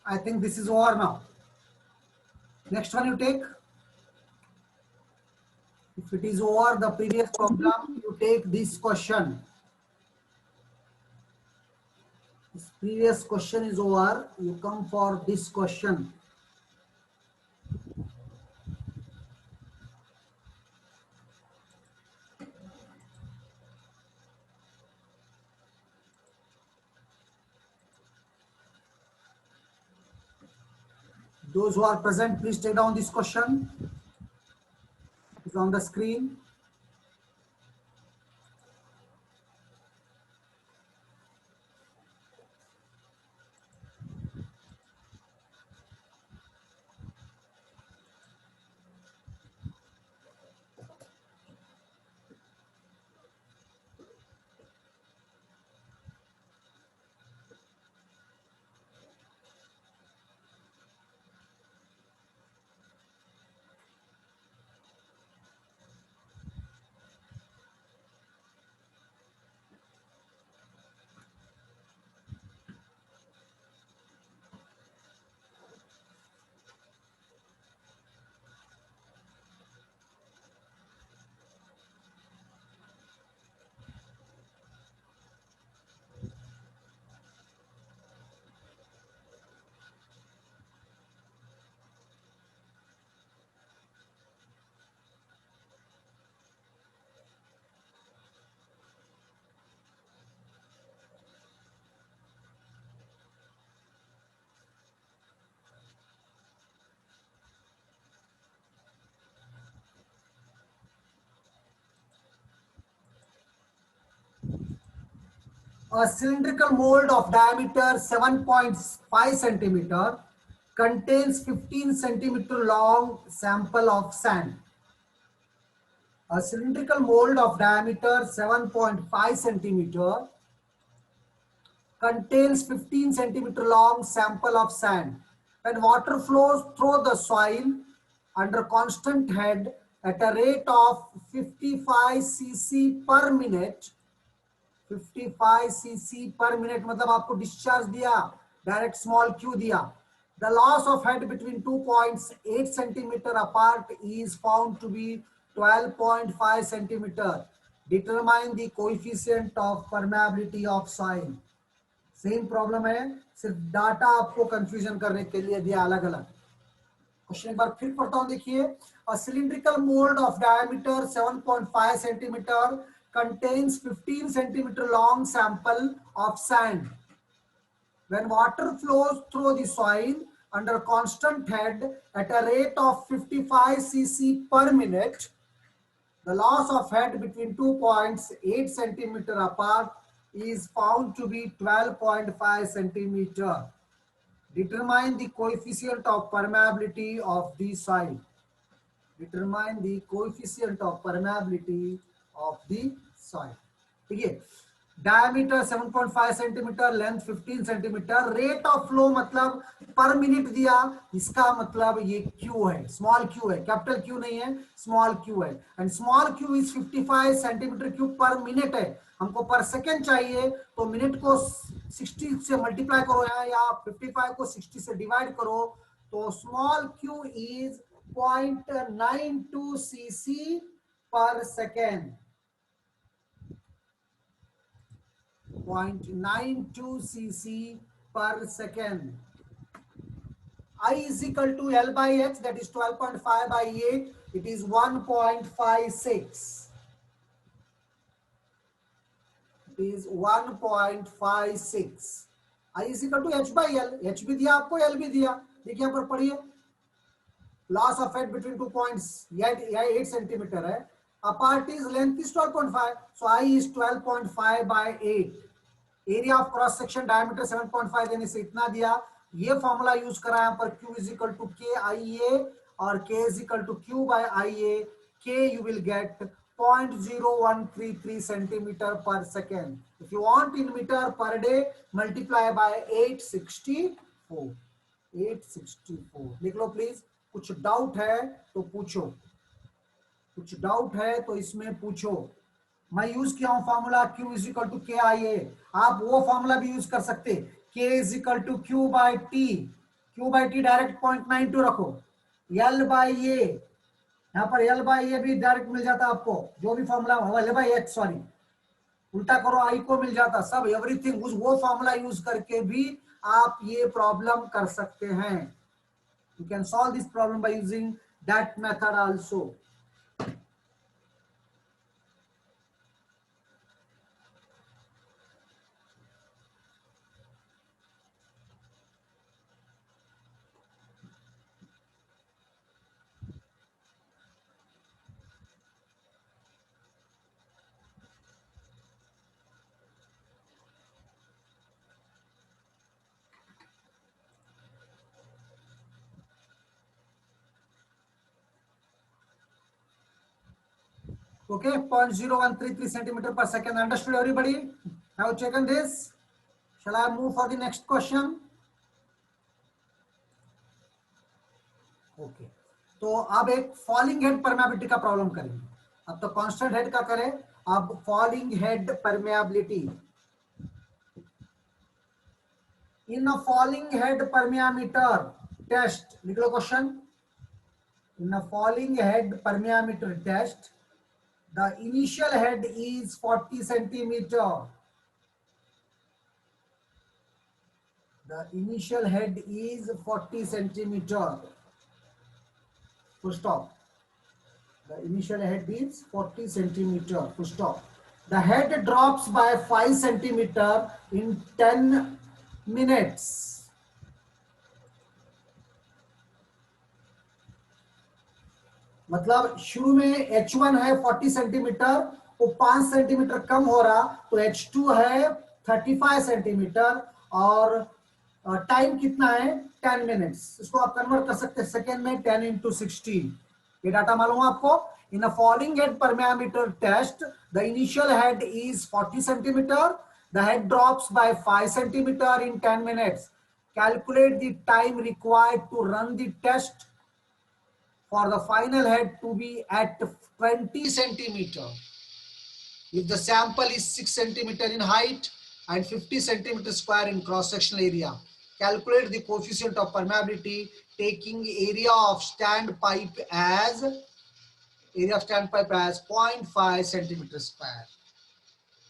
I think this is over now. Next one you take. If it is over the previous problem, you take this question. This previous question is over. You come for this question. Those who are present, please take down this question. It's on the screen. A cylindrical mold of diameter 7.5 centimeter contains 15 centimeter long sample of sand. A cylindrical mold of diameter 7.5 centimeter contains 15 centimeter long sample of sand. When water flows through the soil under constant head at a rate of 55 cc per minute, 55 cc per minute मतलब आपको discharge दिया, direct small Q दिया. The loss of head between 2.8 centimeter apart is found to be 12.5 centimeter. Determine the coefficient of permeability of soil. Same problem है, सिर्फ data आपको confusion करने के लिए दिया अलग अलग. क्वेश्चन एक बार फिर पढ़ता हूं, देखिए. A cylindrical mold of diameter 7.5 centimeter contains 15 centimeter long sample of sand. When water flows through the soil under constant head at a rate of 55 cc per minute, the loss of head between 2.8 centimeter apart is found to be 12.5 centimeter. Determine the coefficient of permeability of the soil. Determine the coefficient of permeability of the soil. ठीक है. Diameter 7.5 centimetre, length 15 centimetre, rate of flow मतलब पर minute दिया, इसका मतलब ये Q है, small Q है, कैपिटल क्यू नहीं है, स्मॉल क्यू है. And small Q is 55 centimetre cube पर मिनट है. हमको पर सेकेंड चाहिए, तो मिनट को 60 से मल्टीप्लाई करो या 55 को 60 से डिवाइड करो, तो small Q is 0.92 cc per second. 0.92 cc per second. I is equal to L by H, that is 12.5 by 8. It is 1.56. It is 1.56. I is equal to H by L. H भी दिया आपको, L भी दिया. देखिए यहाँ पर पढ़िए. Loss of head between 2.8 centimeter है. Apart is length is 12.5. So I is 12.5 by 8. Area of cross section diameter 7.5 देने से इतना दिया. ये फॉर्मूला यूज करा यहाँ पर Q is equal to KIA और K is equal to Q by IA. K you will get 0.0133 centimeter per second. If you want in meter per day, multiply by 864. 864 लिख लो प्लीज. कुछ doubt है तो पूछो, कुछ डाउट है तो इसमें पूछो. मैं यूज किया हूं formula Q is equal to KIA. आप वो फॉर्मूला भी यूज कर सकते. K is equal to Q by T. Q by T direct 0.92 रखो, L by A, यहाँ पर L by A भी डायरेक्ट मिल जाता आपको, जो भी फॉर्मूला हो, L by H सॉरी, उल्टा करो आई को मिल जाता, सब एवरीथिंग उस वो फॉर्मूला यूज करके भी आप ये प्रॉब्लम कर सकते हैं. You can solve this problem by using that method also. Okay, 0.0133 centimeter per second. Understood, everybody? Have you checked this? Shall I move for the next question? Okay. तो अब एक फॉलिंग हेड परमेबिलिटी का problem करेंगे. अब तो constant head का करें, अब falling head permeability. In a falling head permeameter test, लिख लो question. In a falling head permeameter test, the initial head is 40 centimeter. The initial head is 40 centimeter. Full stop. The initial head is 40 centimeter. Full stop. The head drops by 5 centimeter in 10 minutes. मतलब शुरू में H1 है 40 centimetre, वो 5 centimetre कम हो रहा, तो H2 है 35 centimetre, और टाइम कितना है 10 मिनट्स. इसको आप कन्वर्ट कर सकते हैं सेकेंड में, 10 into 16. ये डाटा मालूम है आपको. In a falling head permeability test, the initial head is 40 centimetre, the head drops by 5 centimetre in 10 minutes. Calculate the time required to run the test for the final head to be at 20 centimeter. If the sample is 6 centimeter in height and 50 centimeter square in cross-sectional area, calculate the coefficient of permeability taking area of standpipe as 0.5 centimeter square.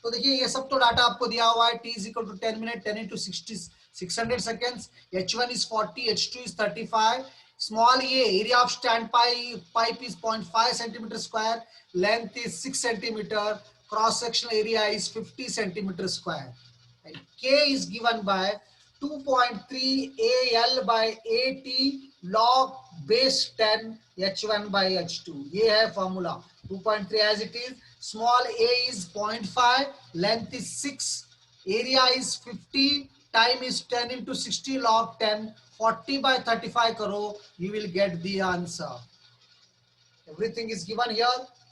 तो देखिए ये सब तो data आपको दिया हुआ है. t is equal to 10 minute, 10 into 60, 600 seconds. H1 is 40, H2 is 35. Small a, area of standpipe is 0.5 centimeter square, length is 6 centimeter, cross sectional area is 50 centimeter square, and K is given by 2.3 AL by AT log base 10 H1 by H2. ये है formula. 2.3 as it is. Small a is 0.5, length is 6, area is 50, time is 10 into 60 log 10, 40 by 35 karo, you will get the answer. Everything is given here.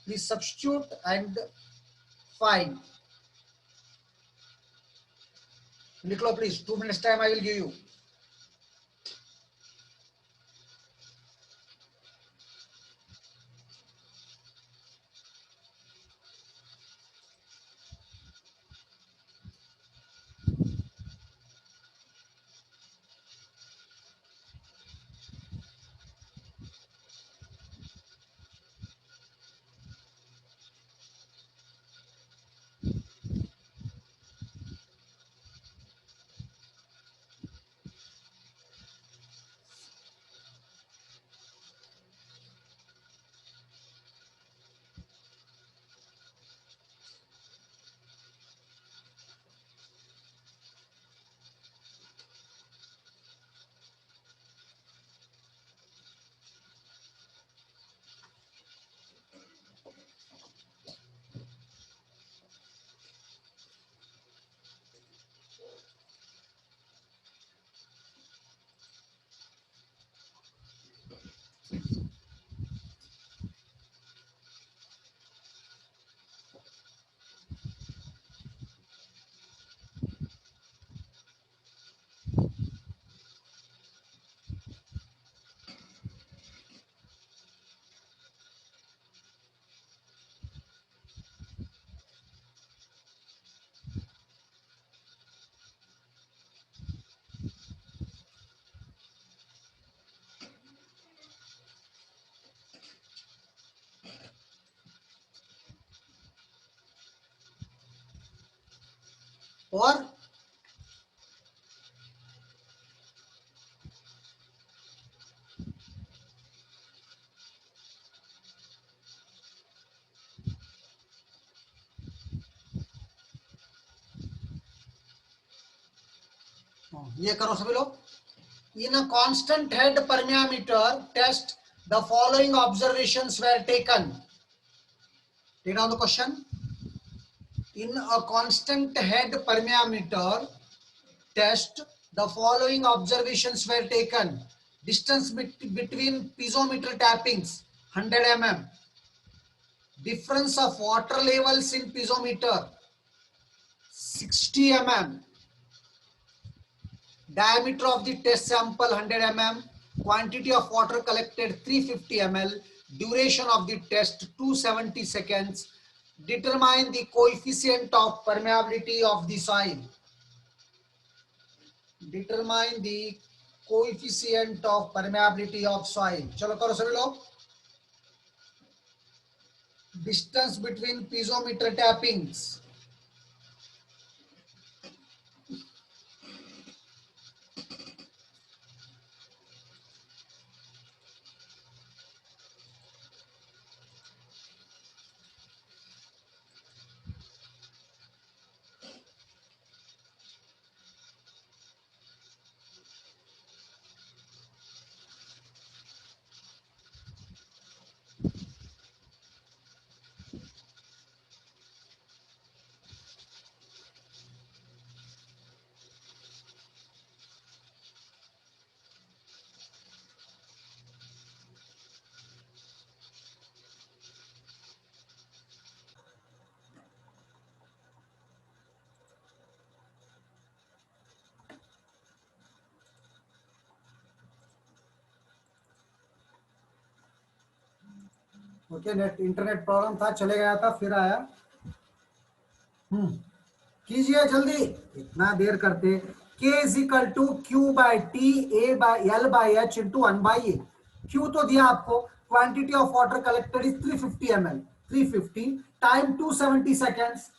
Please substitute and find. Nicola, please, 2 minutes time I will give you. और ये करो सभी लोग. In a constant head permeameter test, the following observations were taken. Take down the question. In a constant head permeameter test, the following observations were taken. Distance between piezometer tappings 100 mm. Difference of water levels in piezometer 60 mm. Diameter of the test sample 100 mm. Quantity of water collected 350 ml. Duration of the test 270 seconds. Determine the coefficient of permeability of the soil. Determine the coefficient of permeability of soil. चलो करो सभी लोग. Distance between piezometer tappings. Okay, net internet problem था, चले गया था, फिर आया. कीजिए जल्दी, इतना देर करते. K is equal to Q by T A by L by H into one by A. Q तो दिया आपको. Quantity of water collected is 350 ml. 350 time 270 seconds.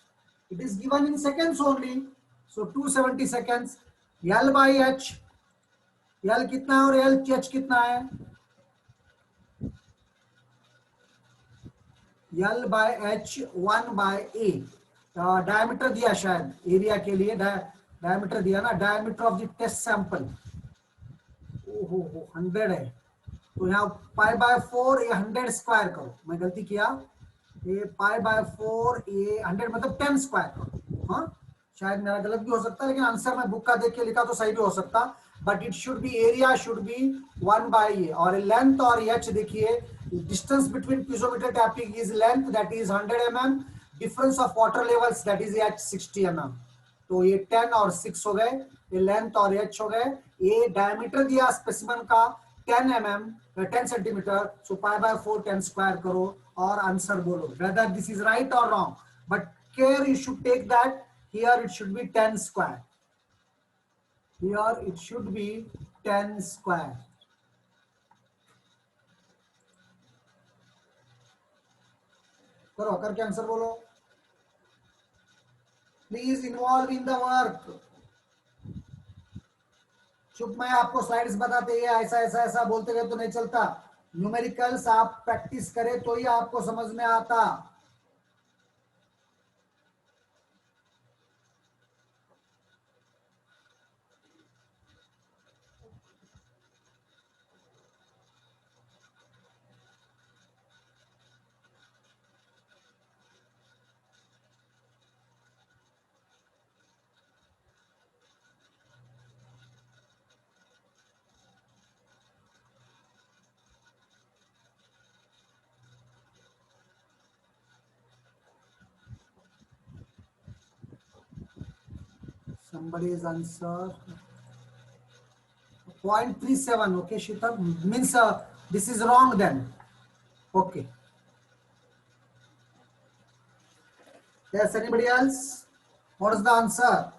It is given in seconds only. So 270 seconds. L by H. L कितना है और L H कितना है? L by H 1 by A. Diameter दिया शायद एरिया के लिए. डायमीटर दिया ना. Diameter of the test sample ओहो 100 है, तो यहाँ पाई बाय 4 ये 100 स्क्वायर करो. मैं गलती किया. ये पाई बाय 4 ये 100 मतलब 10 स्क्वायर करो. हाँ, शायद मेरा गलत भी हो सकता है, लेकिन आंसर मैं बुक का देख के लिखा तो सही भी हो सकता. But it should be area should be 1 by a. और लेंथ और एच देखिए. Distance between piezometer tapping is length, that is 100 mm. Difference of water levels, that is h 60 mm. तो ये 10 और 6 हो गए. ये लेंथ और एच हो गए. ये डायमीटर दिया स्पेसिमेन का 10 mm, 10 centimetre. So pi by 4 10 square करो और आंसर बोलो whether this is right or wrong. But care you should take that here it should be 10 square. Here it should be 10 square. करो, करके answer बोलो. Please involve in the work. चुप मैं आपको slides बताते हैं, ऐसा ऐसा ऐसा बोलते गए तो नहीं चलता. न्यूमेरिकल्स आप प्रैक्टिस करें तो ही आपको समझ में आता. Somebody's answer 0.37. Okay, Shita, means this is wrong then. Okay. Yes, anybody else? What is the answer?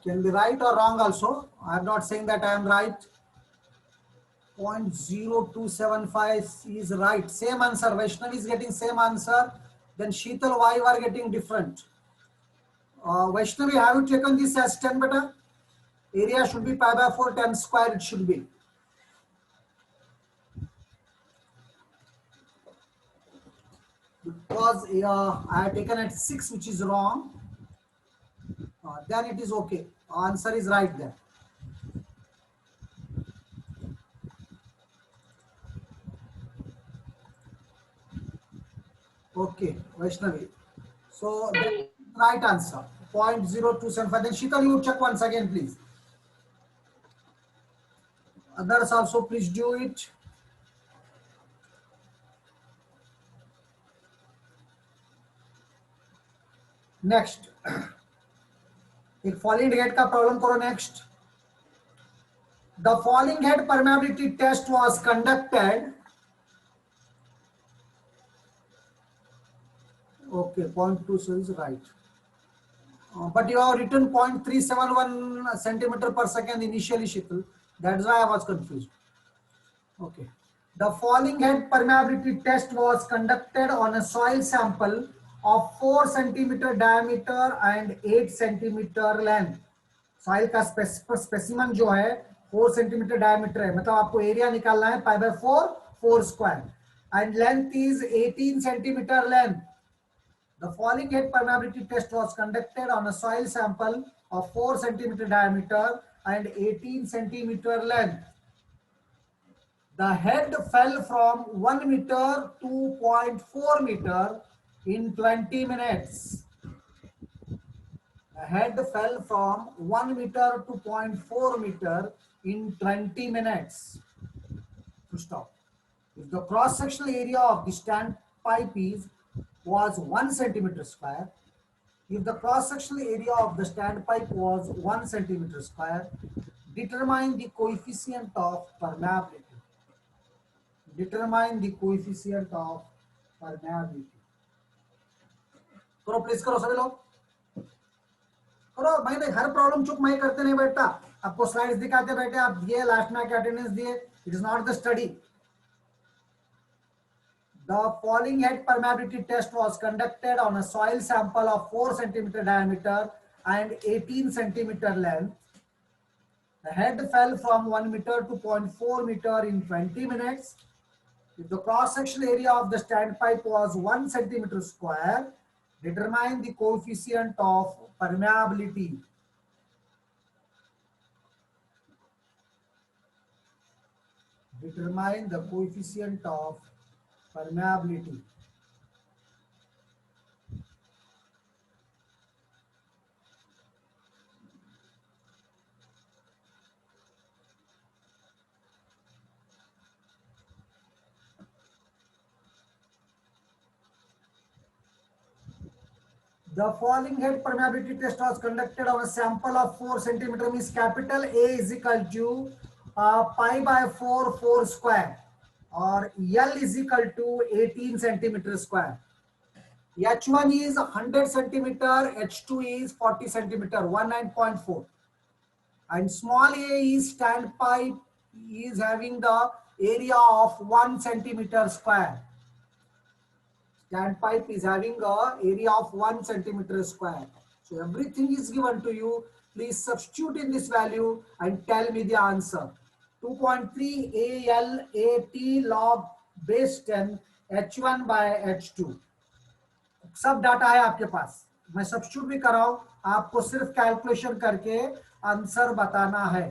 Can be right or wrong also. I am not saying that I am right. 0.0275 is right. Same answer. Vaishnavi is getting same answer. Then Sheetal, why you are getting different? Vaishnavi, have you taken this as 10 beta? Area should be pi by 4, 10 square it should be. Because I have taken at 6 which is wrong. Then it is okay. Answer is right there. Okay, Vaishnavi. So that is right answer. 0.0275. Then Sheetal, you check once again, please. Others also please do it. Next. एक falling head का problem करो next. The falling head permeability test was conducted. Okay, 0.2 so is right. But you have written 0.371 centimeter per second initially, Sheetal. That's why I was confused. Okay. The falling head permeability test was conducted on a soil sample of 4 centimeter diameter and 8 centimeter length. Soil का specimen जो है 4 centimetre diameter है, मतलब आपको area निकालना है pi by 4 4 square and length is 18 centimetre length. The falling head permeability test was conducted on a soil sample of 4 centimeter diameter and 18 centimeter length. The head fell from 1 meter to 0.4 meter in 20 minutes. The head fell from 1 meter to 0.4 meter in 20 minutes. To stop. If the cross-sectional area of the standpipe was 1 centimeter square, if the cross-sectional area of the standpipe was 1 centimeter square, determine the coefficient of permeability. Determine the coefficient of permeability. करो please करो सभी लोग करो भाई. भाई हर problem चुप मैं करते नहीं बैठता, आपको स्लाइड्स दिखाते बैठे, आप दिए लास्ट में आके अटेंडेंस दिए. It is not the study. The falling head permeability test was conducted on a soil sample of 4 centimeter diameter and 18 centimeter length. The head fell from 1 meter to 0.4 meter in 20 minutes. If the cross-sectional area of the standpipe was 1 centimeter square, determine the coefficient of permeability. Determine the coefficient of permeability. The falling head permeability test was conducted on a sample of 4 centimeter, means capital A is equal to pi by 4 4 square, or L is equal to 18 centimeter square. H1 is 100 centimeter, H2 is 40 centimeter, 19.4. And small a is standpipe is having the area of 1 centimeter square. Standpipe is having a area of 1 centimeter square. So everything is given to you. Please substitute in this value and tell me the answer. 2.3 ALAT log base 10 H1 by H2. सब data है आपके पास, मैं substitute भी कराऊं, आपको सिर्फ calculation करके answer बताना है.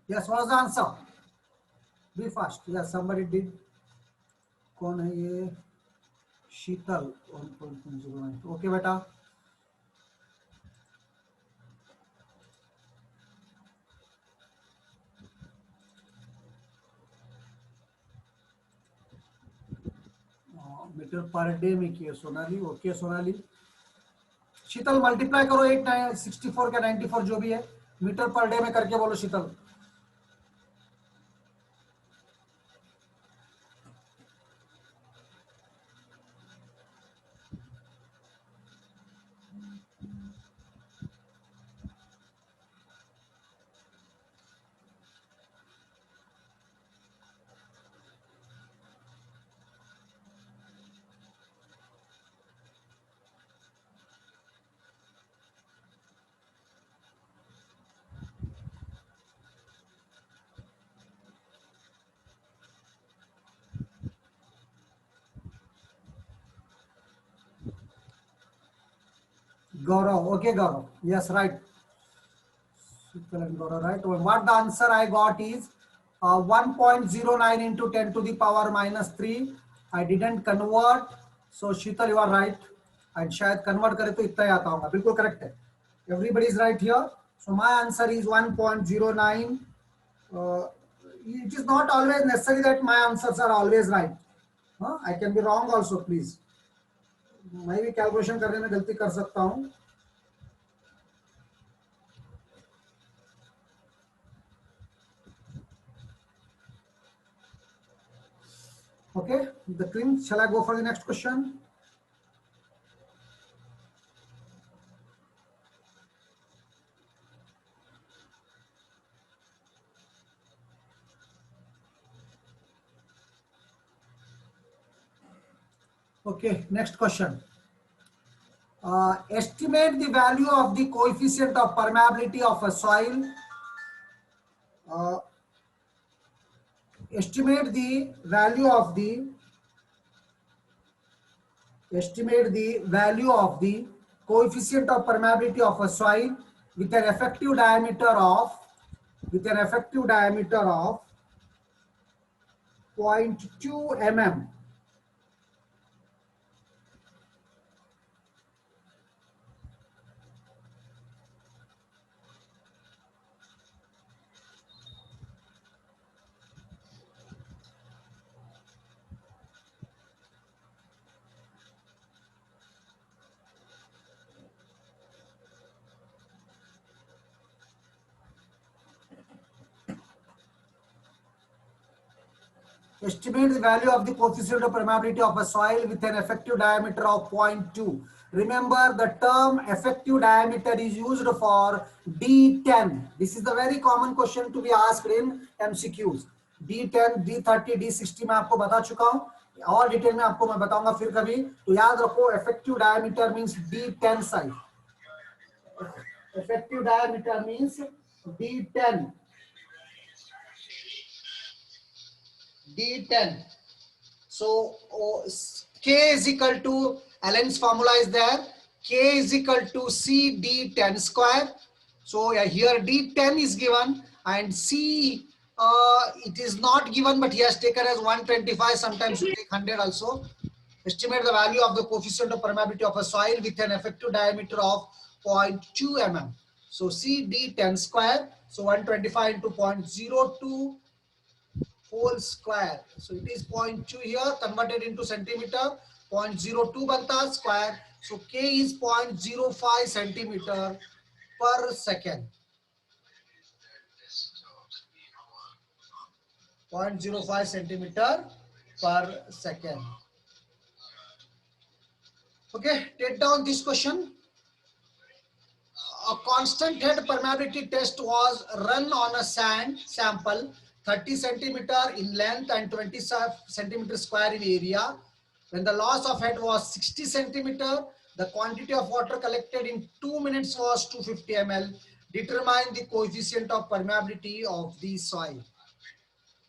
Yes, what was the answer? Be fast. Yes, somebody did. कौन है ये? शीतल 1.09. ओके बेटा. मीटर पर डे में किए सोनाली. ओके सोनाली. शीतल मल्टीप्लाई करो 8 9 64 का 94 जो भी है मीटर पर डे में करके बोलो शीतल. Gaurav. Okay, Gaurav. Yes, right. Sheetal and Gaurav, right. What the answer I got is 1.09 into 10 to the power minus 3. I didn't convert. So Sheetal, you are right. And शायद convert करे तो इतना ही आता होगा. बिल्कुल correct है. Everybody is right here. So my answer is 1.09. It is not always necessary that my answers are always right. I can be wrong also, please. मैं भी कैलकुलेशन करने में गलती कर सकता हूँ. Okay, the twins. Shall I go for the next question? Okay, next question. Estimate the value of the coefficient of permeability of a soil. Uh, estimate the value of the coefficient of permeability of a soil with an effective diameter of 0.2 mm. Estimate the value of the coefficient of permeability of a soil with an effective diameter of 0.2. Remember, the term effective diameter is used for D10. This is the very common question to be asked in MCQs. D10, D30, D60 मैं आपको बता चुका हूँ. और detail में आपको मैं बताऊंगा फिर कभी. तो याद रखो, effective diameter means D10 size. Effective diameter means D10. D10. So K is equal to, Allen's formula is there. K is equal to C D10 square. So here D10 is given and C it is not given, but he has taken as 125. Sometimes you take 100 also. Estimate the value of the coefficient of permeability of a soil with an effective diameter of 0.2 mm. So C D10 square. So 125 into 0.02 whole square. So it is 0.2 here converted into centimeter. 0.02 banta square. So K is 0.05 centimeter per second. 0.05 centimeter per second. Okay, take down this question. A constant head permeability test was run on a sand sample 30 centimeter in length and 20 centimeter square in area. When the loss of head was 60 centimeter, the quantity of water collected in 2 minutes was 250 ml. Determine the coefficient of permeability of the soil.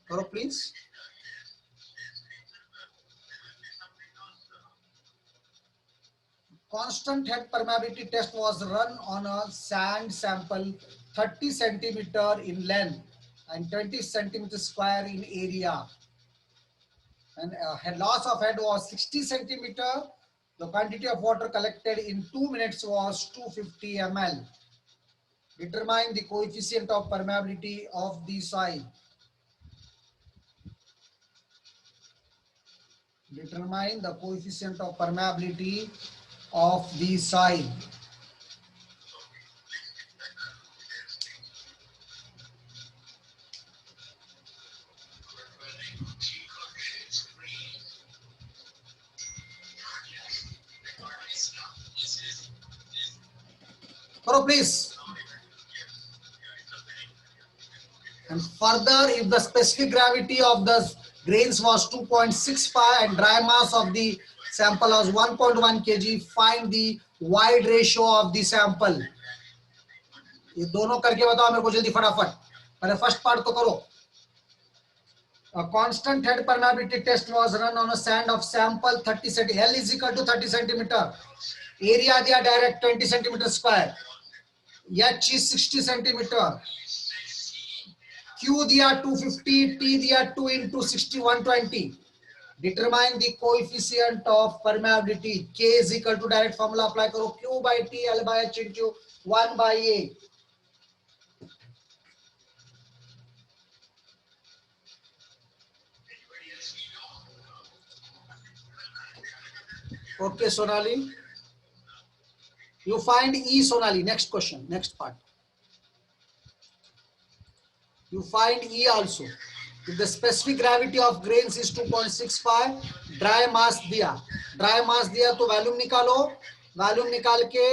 Karo please. Constant head permeability test was run on a sand sample 30 centimeter in length and 20 centimeters square in area. And loss of head was 60 centimeter. The quantity of water collected in 2 minutes was 250 ml. Determine the coefficient of permeability of the soil. Determine the coefficient of permeability of the soil. Karo please. And further, if the specific gravity of the grains was 2.65 and dry mass of the sample was 1.1 kg, find the wide ratio of the sample. ये दोनों करके बताओ मेरे को जल्दी फटाफट. पहले first part तो करो. A constant head permeability test was run on a sand of sample 30 cm. L is equal to 30 cm. Area दिया direct 20 cm square. H is 60 cm. Q दिया 250, T दिया 2 into 60, 120. Determine the coefficient of permeability. K is equal to direct formula apply करो. Q by T, L by H into 1 by A. Okay, Sonali. You find E, Sonali. Next question, next part. You find E also. If the specific gravity of grains is 2.65, dry mass दिया तो volume निकालो. Volume निकाल के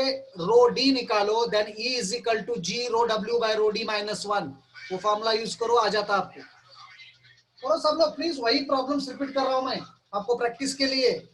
rho D निकालो. Then E is equal to G rho W by rho D minus 1. वो formula use करो, आ जाता आपको. करो सब लोग प्लीज. वही प्रॉब्लम्स रिपीट कर रहा हूं मैं आपको प्रैक्टिस के लिए.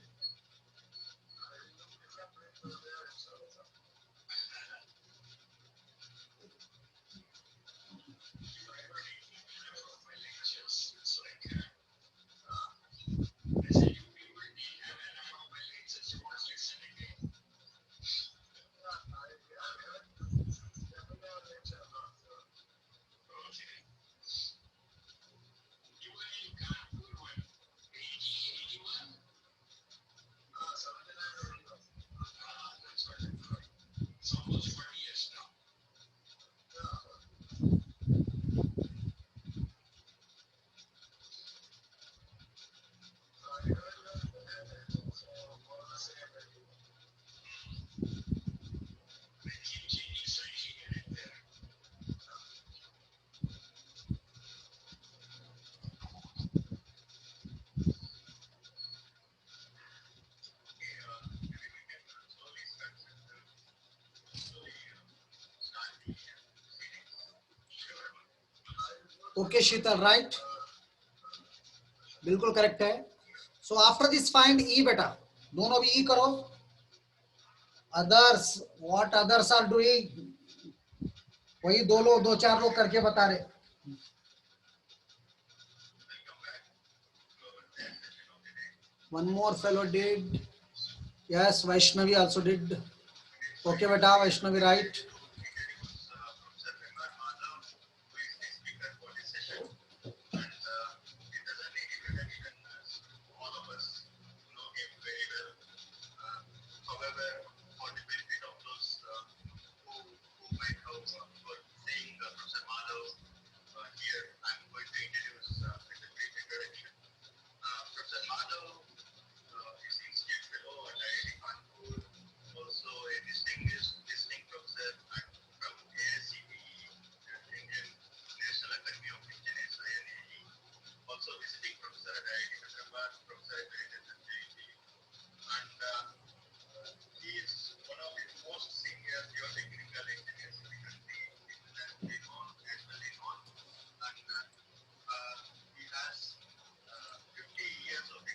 ओके शीतल, राइट, बिल्कुल करेक्ट है. So after this find E बेटा. दोनों भी ई करो. Others, what others are doing, वही दो चार लोग करके बता रहे. One more fellow did. Yes, Vaishnavi also did. Okay बेटा, Vaishnavi right.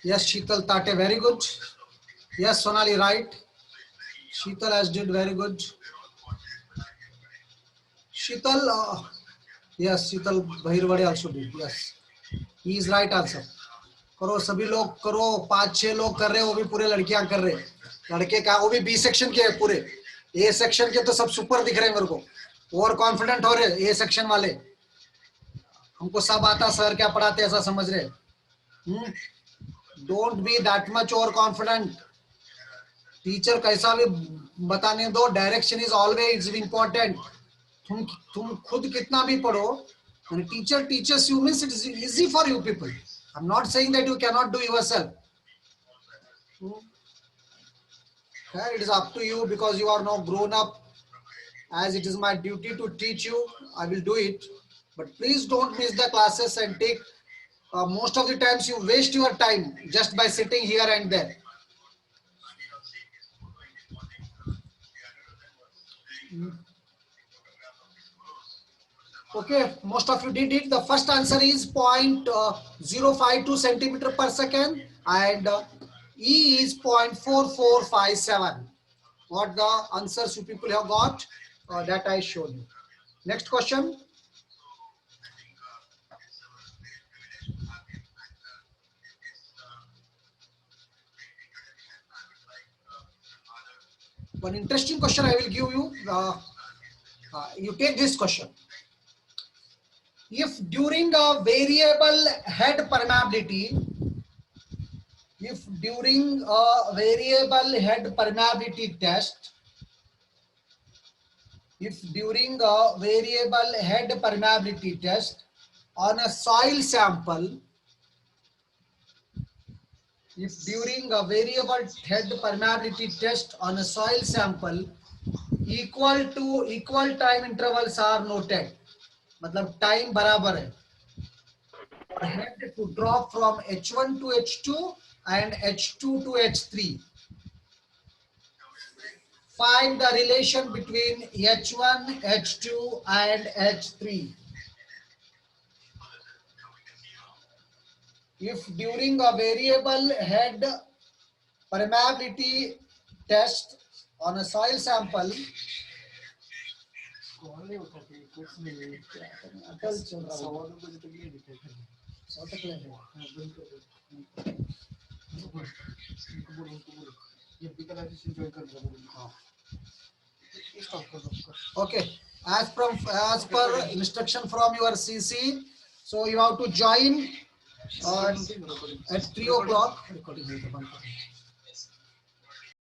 Yes, Sheetal Tate, very good. Yes, Sonali, right. Sheetal has did very good. Sheetal, yes, Sheetal Bahirwade also did. Yes, he is right answer. करो सभी लोग करो. 5-6 लोग कर रहे, वो भी पूरे लड़कियां कर रहे. लड़के का वो भी बी सेक्शन के पूरे. ए सेक्शन के तो सब सुपर दिख रहे हैं मेरे को. ओवर कॉन्फिडेंट हो रहे ए सेक्शन वाले. हमको सब आता, सर क्या पढ़ाते ऐसा समझ रहे? Don't be that much over confident. Teacher कैसा भी बताने दो, डायरेक्शन इज ऑलवेज इम्पोर्टेंट. तुम खुद कितना भी पढ़ो, when a teacher teaches you means it is easy for you people. I'm not saying that you cannot do yourself. It is up to you because you are now grown up. As it is my duty to teach you, I will do it. But please don't miss the classes and take most of the times you waste your time just by sitting here and there. Okay, most of you did it. The first answer is 0.052 centimeter per second and E is 0.4457. What the answers you people have got that I showed you. Next question. One interesting question I will give you. You take this question. If during a variable head permeability, test, if during a variable head permeability test on a soil sample, if during a variable head permeability test on a soil sample equal time intervals are noted, मतलब time बराबर है, for head to drop from H1 to H2 and H2 to H3. Find the relation between H1, H2 and H3. If during a variable head permeability test on a soil sample, okay, as per instruction from your CC, so you have to join at 3 o'clock.